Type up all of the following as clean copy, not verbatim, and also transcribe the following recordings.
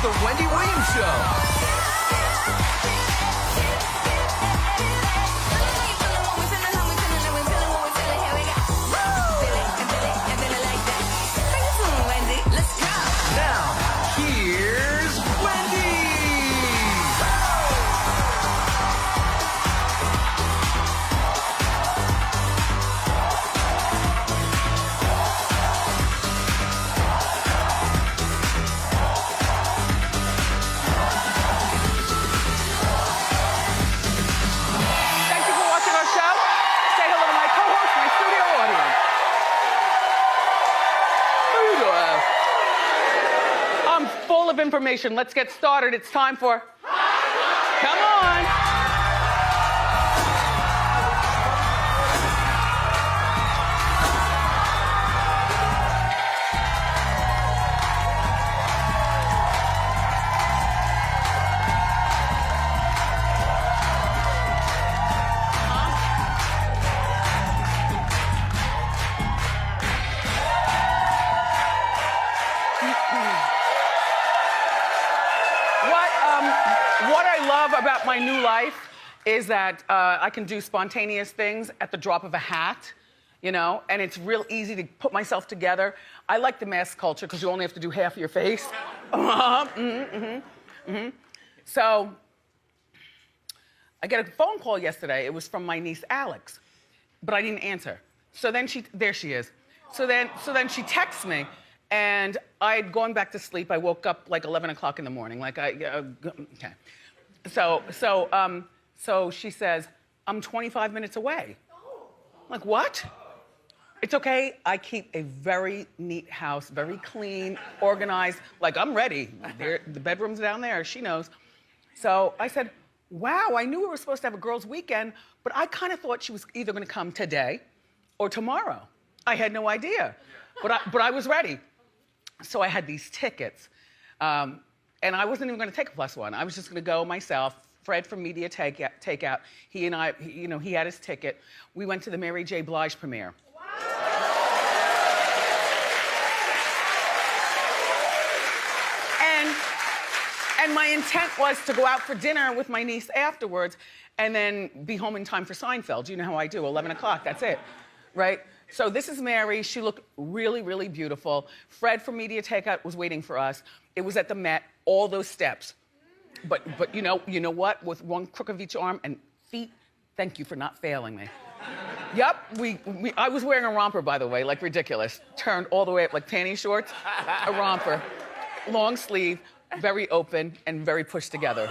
The Wendy Williams Show. Information. Let's get started. It's time for... Come on. What I love about my new life is that I can do spontaneous things at the drop of a hat, you know, and it's real easy to put myself together. I like the mask culture because you only have to do half of your face. So I got a phone call yesterday. It was from my niece Alex, but I didn't answer. So then there she is. So then she texts me. And I had gone back to sleep. I woke up like 11 o'clock in the morning. Like okay. So she says, I'm 25 minutes away. I'm like, what? It's okay. I keep a very neat house, very clean, organized. Like, I'm ready. The bedroom's down there. She knows. So I said, wow, I knew we were supposed to have a girls' weekend, but I kind of thought she was either going to come today or tomorrow. I had no idea, but I was ready. So I had these tickets, and I wasn't even going to take a +1. I was just going to go myself. Fred from Media Takeout. He and I, you know, he had his ticket. We went to the Mary J. Blige premiere. Wow. And my intent was to go out for dinner with my niece afterwards, and then be home in time for Seinfeld. You know how I do. 11 o'clock. That's it, right? So this is Mary. She looked really, really beautiful. Fred from Media Takeout was waiting for us. It was at the Met, all those steps. But you know what? With one crook of each arm and feet, thank you for not failing me. Yep, I was wearing a romper, by the way, like ridiculous. Turned all the way up like panty shorts, a romper, long sleeve, very open and very pushed together.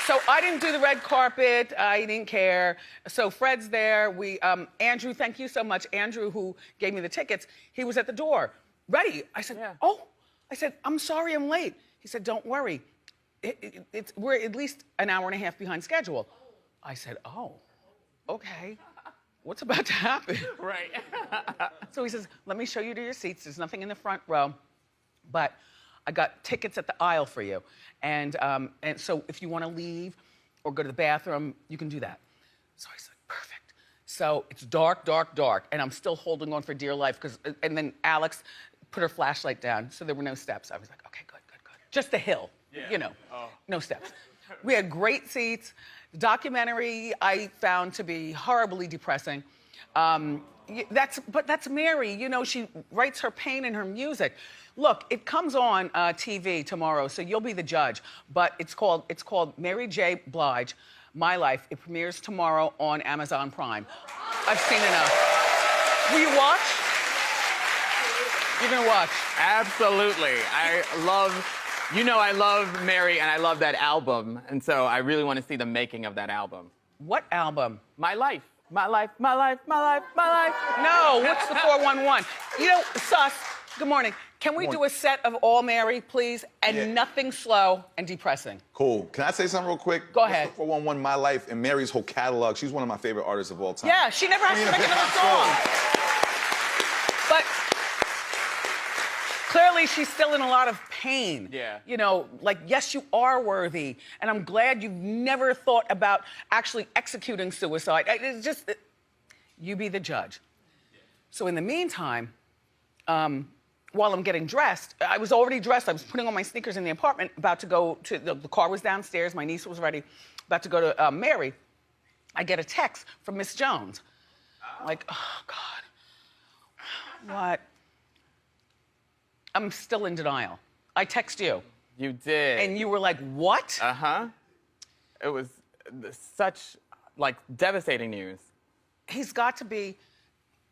So I didn't do the red carpet. I didn't care. So Fred's there. Andrew, thank you so much. Andrew, who gave me the tickets, he was at the door, ready. I said, yeah. Oh, I said, I'm sorry I'm late. He said, don't worry. We're at least an hour and a half behind schedule. I said, oh, okay. What's about to happen? Right. So he says, let me show you to your seats. There's nothing in the front row, but I got tickets at the aisle for you. And so if you want to leave or go to the bathroom, you can do that. So I said, perfect. So it's dark, dark, dark. And I'm still holding on for dear life. And then Alex put her flashlight down. So there were no steps. I was like, okay, good, good, good. Just a hill, you know, no steps. We had great seats. The documentary I found to be horribly depressing. But that's Mary. You know, she writes her pain in her music. Look, it comes on TV tomorrow, so you'll be the judge. But it's called Mary J. Blige, My Life. It premieres tomorrow on Amazon Prime. I've seen enough. Will you watch? You're gonna watch? Absolutely. I love Mary, and I love that album, and so I really want to see the making of that album. What album? My Life. My life, my life, my life, my life. No, what's the 411? You know, Sus, good morning. Can we do a set of all Mary, please? And nothing slow and depressing. Cool. Can I say something real quick? Go ahead. 411, My Life, and Mary's whole catalog. She's one of my favorite artists of all time. Yeah, she never has to make another song. But clearly she's still in a lot of pain. Yeah. You know, like, yes, you are worthy. And I'm glad you've never thought about actually executing suicide. It's just, you be the judge. So in the meantime, while I'm getting dressed, I was already dressed. I was putting on my sneakers in the apartment, about to go to, the car was downstairs, my niece was ready, about to go to Mary. I get a text from Miss Jones. Like, oh God, what? I'm still in denial. I text you. You did. And you were like, what? Uh-huh. It was such, like, devastating news. He's got to be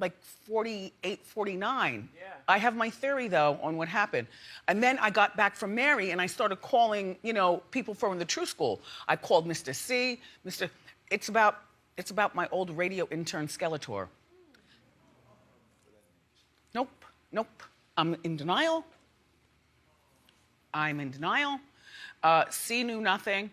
like 48, 49. Yeah. I have my theory, though, on what happened. And then I got back from Mary, and I started calling, you know, people from the True School. I called Mr. C, Mr. It's about my old radio intern, Skeletor. Nope, nope. I'm in denial. I'm in denial. C knew nothing.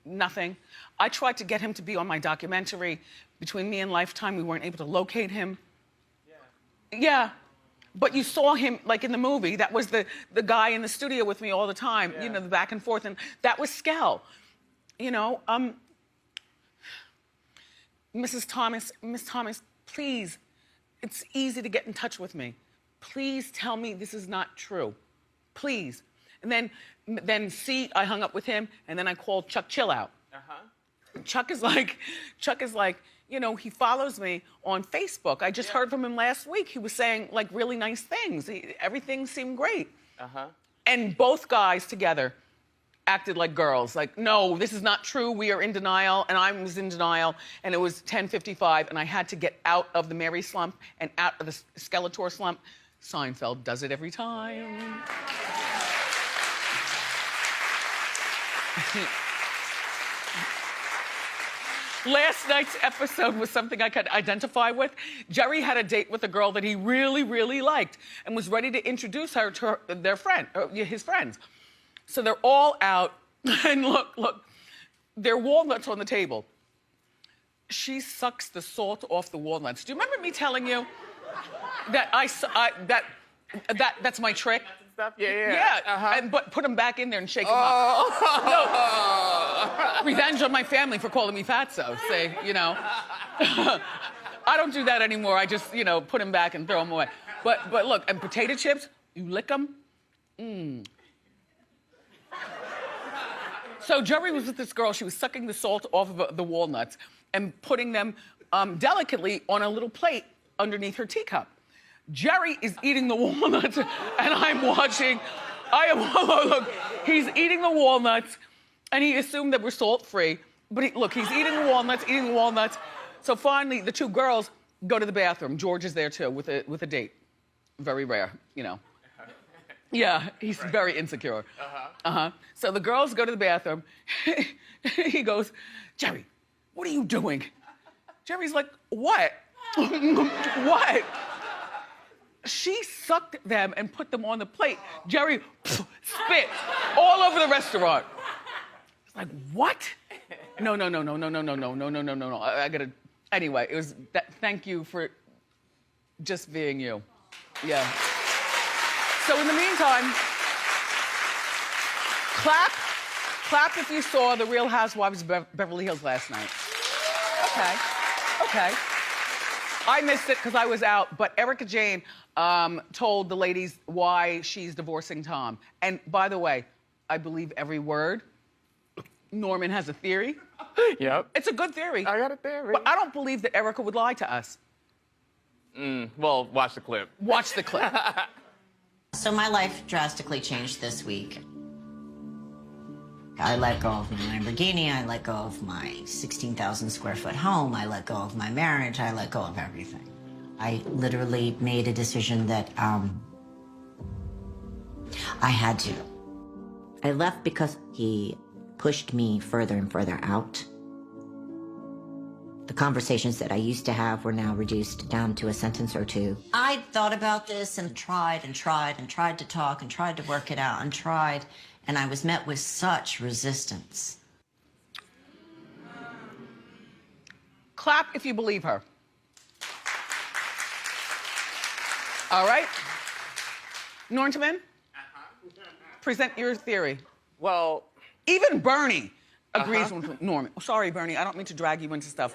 Nothing. I tried to get him to be on my documentary. Between me and Lifetime, we weren't able to locate him. Yeah. Yeah. But you saw him, like in the movie, that was the guy in the studio with me all the time, you know, the back and forth, and that was Skell. You know, Miss Thomas, please, it's easy to get in touch with me. Please tell me this is not true. Please. And then C, I hung up with him, and then I called Chuck Chillout. Chuck is like, you know, he follows me on Facebook. I just heard from him last week. He was saying like really nice things. Everything seemed great. And both guys together acted like girls. Like, no, this is not true. We are in denial, and I was in denial, and it was 10:55, and I had to get out of the Mary slump and out of the Skeletor slump. Seinfeld does it every time. Last night's episode was something I could identify with. Jerry had a date with a girl that he really, really liked and was ready to introduce her to his friends. So they're all out, and look, there are walnuts on the table. She sucks the salt off the walnuts. Do you remember me telling you that that's my trick? Stuff? Yeah. But put them back in there and shake them up. No. Revenge on my family for calling me fatso. Say, you know. I don't do that anymore. I just, you know, put them back and throw them away. But look, and potato chips, you lick them. So Jerry was with this girl. She was sucking the salt off of the walnuts and putting them delicately on a little plate underneath her teacup. Jerry is eating the walnuts, and I'm watching. Look, he's eating the walnuts, and he assumed that we're salt-free. But look, he's eating the walnuts. So finally, the two girls go to the bathroom. George is there too with a date. Very rare, you know. Yeah, he's very insecure. So the girls go to the bathroom. He goes, Jerry, what are you doing? Jerry's like, what? What? She sucked them and put them on the plate. Jerry spit all over the restaurant. It's like, what? No. I gotta. Anyway, it was that. Thank you for just being you. Yeah. So in the meantime, clap if you saw The Real Housewives of Beverly Hills last night. Okay. I missed it because I was out, but Erika Jayne told the ladies why she's divorcing Tom. And by the way, I believe every word. Norman has a theory. Yep. It's a good theory. I got a theory. But I don't believe that Erika would lie to us. Well, watch the clip. Watch the clip. So my life drastically changed this week. I let go of my Lamborghini, I let go of my 16,000 square foot home, I let go of my marriage, I let go of everything. I literally made a decision that I had to. I left because he pushed me further and further out. The conversations that I used to have were now reduced down to a sentence or two. I thought about this and tried to talk and tried to work it out and tried. And I was met with such resistance. Clap if you believe her. All right? Norman, present your theory. Well, even Bernie agrees with Norman. Oh, sorry, Bernie, I don't mean to drag you into stuff.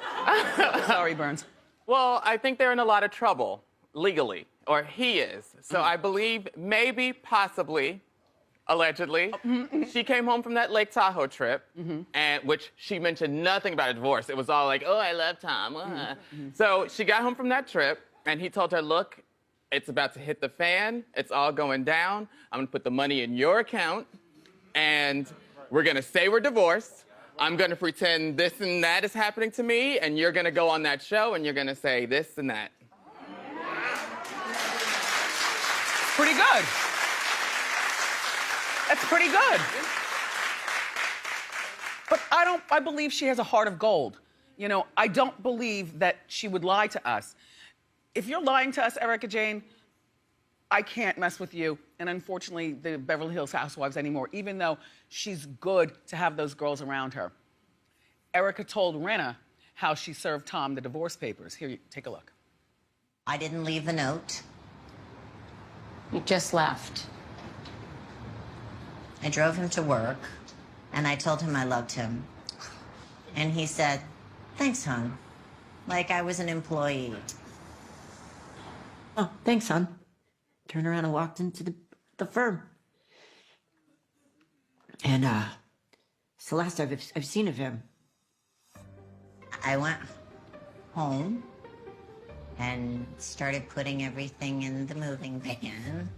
Sorry, Burns. Well, I think they're in a lot of trouble. legally, or he is. So I believe maybe, possibly, allegedly, she came home from that Lake Tahoe trip, and which she mentioned nothing about a divorce. It was all like, oh, I love Tom. So she got home from that trip, and he told her, look, it's about to hit the fan. It's all going down. I'm gonna put the money in your account, and we're gonna say we're divorced. I'm gonna pretend this and that is happening to me, and you're gonna go on that show, and you're gonna say this and that. Pretty good. That's pretty good. But I believe she has a heart of gold. You know, I don't believe that she would lie to us. If you're lying to us, Erika Jayne, I can't mess with you. And unfortunately, the Beverly Hills Housewives anymore, even though she's good to have those girls around her. Erika told Rinna how she served Tom the divorce papers. Here, take a look. I didn't leave a note. You just left. I drove him to work, and I told him I loved him. And he said, thanks, hon. Like I was an employee. Oh, thanks, hon. Turned around and walked into the firm. And, it's the last I've seen of him. I went home and started putting everything in the moving van.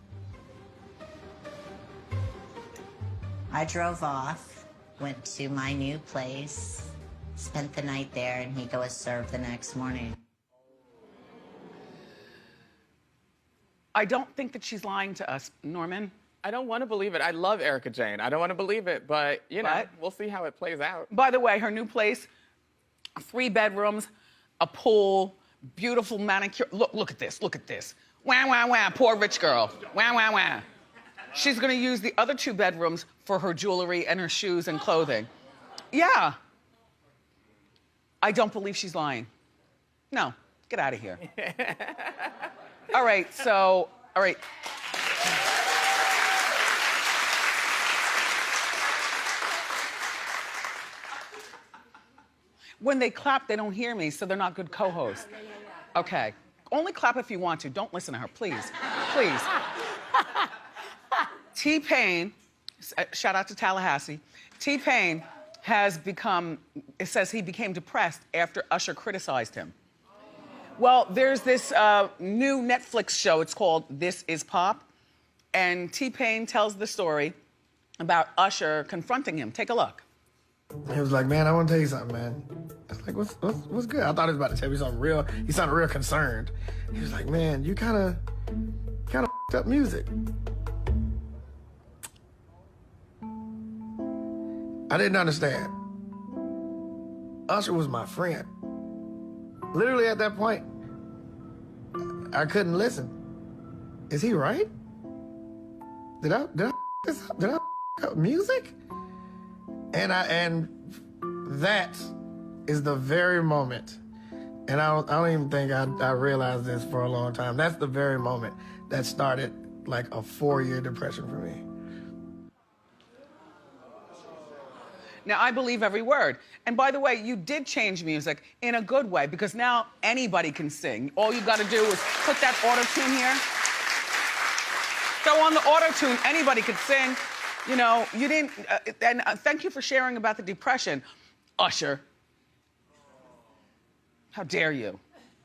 I drove off, went to my new place, spent the night there, and he was served the next morning. I don't think that she's lying to us, Norman. I don't want to believe it. I love Erika Jayne. I don't want to believe it, but, you know, we'll see how it plays out. By the way, her new place, 3 bedrooms, a pool, beautiful manicure. Look at this, look at this. Wah, wah, wah, poor rich girl. Wah, wah, wah. She's gonna use the other 2 bedrooms for her jewelry and her shoes and clothing. Yeah. I don't believe she's lying. No, get out of here. All right. When they clap, they don't hear me, so they're not good co-hosts. Okay. Only clap if you want to. Don't listen to her, please. Please. T-Pain, shout out to Tallahassee. T-Pain has become, it says he became depressed after Usher criticized him. Well, there's this new Netflix show. It's called This Is Pop. And T-Pain tells the story about Usher confronting him. Take a look. He was like, man, I want to tell you something, man. I was like, what's good? I thought he was about to tell me something real. He sounded real concerned. He was like, man, you kind of f***ed up music. I didn't understand. Usher was my friend. Literally at that point, I couldn't listen. Is he right? Did I f*** up music? And that is the very moment, and I don't even think I realized this for a long time. That's the very moment that started like a 4-year depression for me. Now, I believe every word. And by the way, you did change music in a good way because now anybody can sing. All you gotta do is put that auto-tune here. Throw on the auto-tune, anybody could sing. You know, you didn't, and thank you for sharing about the depression, Usher. How dare you?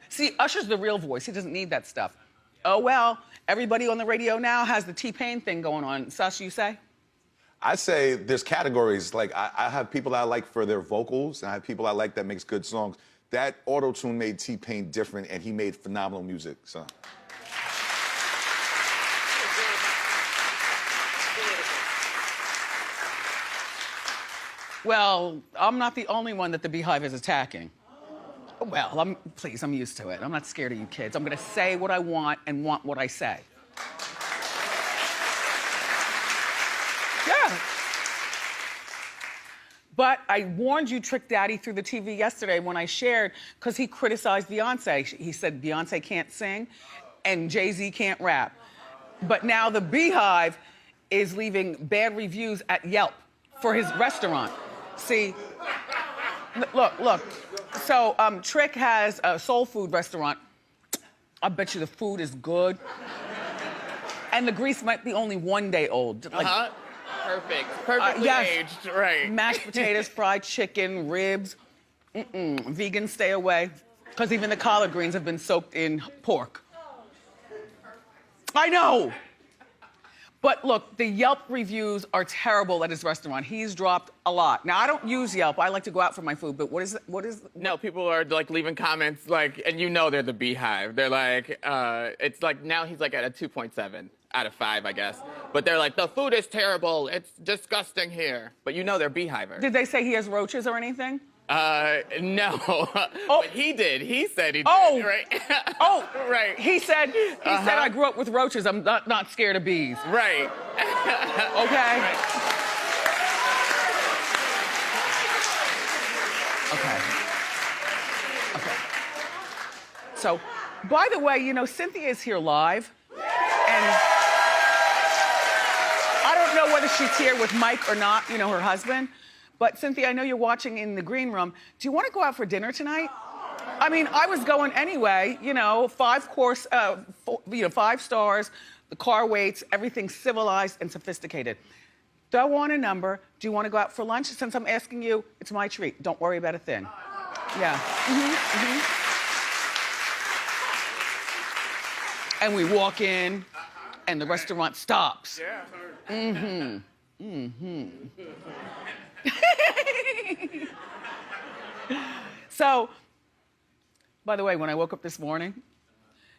See, Usher's the real voice. He doesn't need that stuff. Oh, well, everybody on the radio now has the T-Pain thing going on. Sasha, you say? I say there's categories. Like, I have people I like for their vocals, and I have people I like that makes good songs. That auto-tune made T-Pain different, and he made phenomenal music, so. Well, I'm not the only one that the Beehive is attacking. Well, I'm used to it. I'm not scared of you kids. I'm gonna say what I want and want what I say. Yeah. But I warned you, Trick Daddy, through the TV yesterday when I shared, because he criticized Beyonce. He said Beyonce can't sing and Jay-Z can't rap. But now the Beehive is leaving bad reviews at Yelp for his restaurant. See, look. So Trick has a soul food restaurant I bet you the food is good. And the grease might be only 1 day old. Like, Perfect. Perfectly yes. aged, right. Mashed potatoes, fried chicken, ribs. Vegan, stay away. Because even the collard greens have been soaked in pork. I know. But look, the Yelp reviews are terrible at his restaurant. He's dropped a lot. Now, I don't use Yelp. I like to go out for my food, but what is? No, people are like leaving comments like, and you know they're the Beehive. They're like, it's like now he's like at a 2.7 out of 5, I guess. But they're like, the food is terrible. It's disgusting here. But you know they're Beehivers. Did they say he has roaches or anything? No. Oh. But he did. He said he did. Oh. Right. Oh, right. He said I grew up with roaches. I'm not scared of bees. Right. Okay. Right. Okay. So, by the way, you know, Cynthia is here live. And I don't know whether she's here with Mike or not, you know, her husband. But Cynthia, I know you're watching in the green room. Do you want to go out for dinner tonight? I mean, I was going anyway, you know, 5-course, 5 stars, the car waits, everything civilized and sophisticated. Throw on a number. Do you want to go out for lunch? Since I'm asking you, it's my treat. Don't worry about a thing. Yeah. And we walk in, and the restaurant stops. Yeah. So, by the way, when I woke up this morning,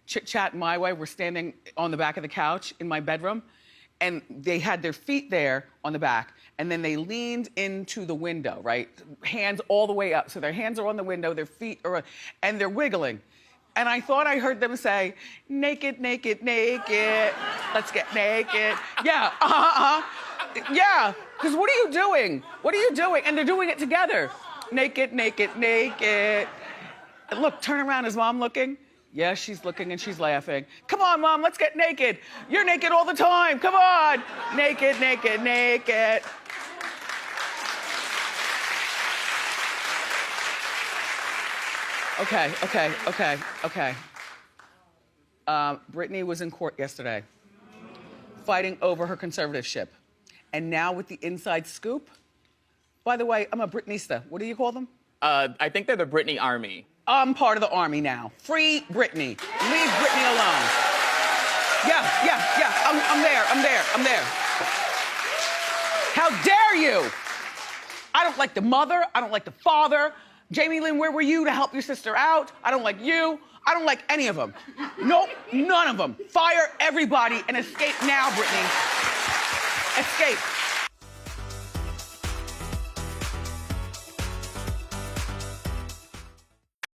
chit-chat my way, we're standing on the back of the couch in my bedroom, and they had their feet there on the back, and then they leaned into the window, right? Hands all the way up. So their hands are on the window, their feet are, and they're wiggling. And I thought I heard them say, naked, naked, naked, let's get naked. Yeah, Yeah, because what are you doing? What are you doing? And they're doing it together. Naked, naked, naked. And look, turn around, is Mom looking? Yeah, she's looking and she's laughing. Come on, Mom, let's get naked. You're naked all the time, come on. Naked, naked, naked. Okay. Britney was in court yesterday, fighting over her conservatorship. And now with the inside scoop, by the way, I'm a Britneysta. What do you call them? I think they're the Britney Army. I'm part of the army now. Free Britney. Leave Britney alone. Yeah. I'm there. How dare you? I don't like the mother. I don't like the father. Jamie Lynn, where were you to help your sister out? I don't like you. I don't like any of them. Nope, none of them. Fire everybody and escape now, Britney. Escape.